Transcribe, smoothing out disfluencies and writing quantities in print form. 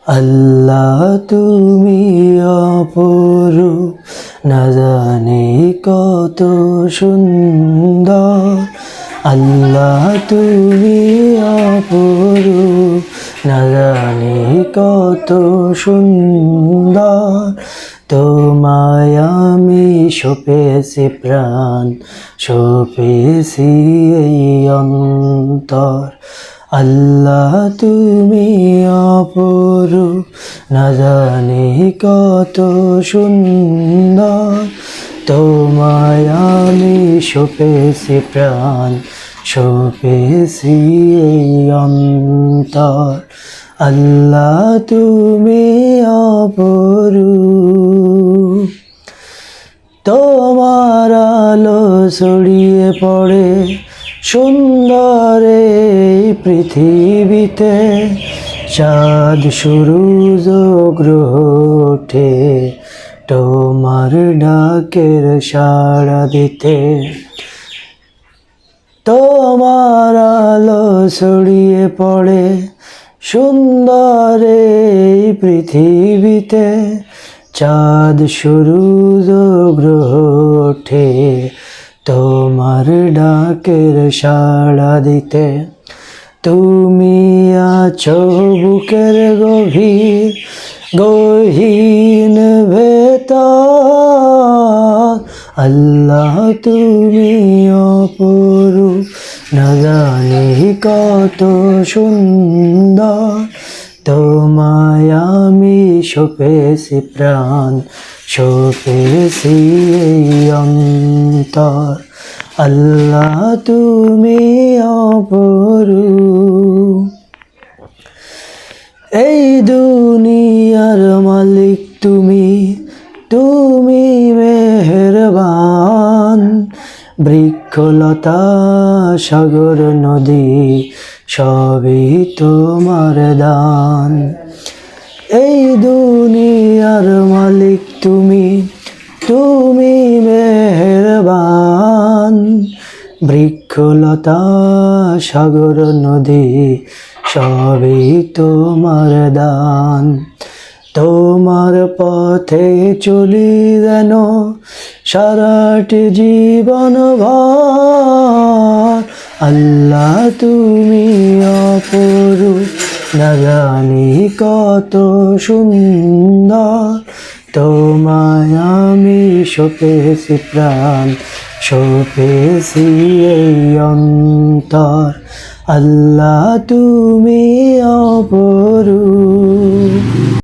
আল্লাহ তুমি অপরূপ, না জানি কত সুন্দর। আল্লাহ তুমি অপরূপ, না জানি কত সুন্দর। তোমায় আমি সপেছি প্রাণ, সপেছি এই অন্তর। আল্লাহ তুমি অপরূপ, না জানি কত সুন্দর। তোমায় আমি সপেছি প্রাণ, সপেছি এই অন্তর। আল্লাহ তুমি অপরূপ। তোমার আলো ছড়িয়ে পড়ে সুন্দর এই পৃথিবীতে। চাঁদ সূরজ গ্রহ ওঠে তোমার ডাকের সাড়া দিতে। তোমার আলো ছড়িয়ে পড়ে সুন্দর এই পৃথিবীতে। চাঁদ সূরজ গ্রহ ওঠে তোমার ডাকের সাড়া দিতে। তুমি আছো বুকের গভীর গহীন ভেতর। আল্লাহ তুমি অপরূপ, না জানি কত সুন্দর। তোমায় আমি সপেছি প্রাণ, সপেছি এই অন্তর। আল্লাহ তুমি অপরূপ। এই দুনিয়ার মালিক তুমি, তুমি মেহেরবান। বৃক্ষলতা সাগর নদী সবই তোমার দান। এই দুনিয়ার মালিক তুমি, তুমি মেহেরবান। বৃক্ষলতা সাগর নদী সবই তোমার দান। তোমার পথে চলি যেন সারাটি জীবন ভর। আল্লাহ তুমি অপরূপ, না জানি কত সুন্দর। তোমায় আমি সপেছি প্রাণ, সপেছি এই অন্তর। আল্লাহ তুমি অপরূপ।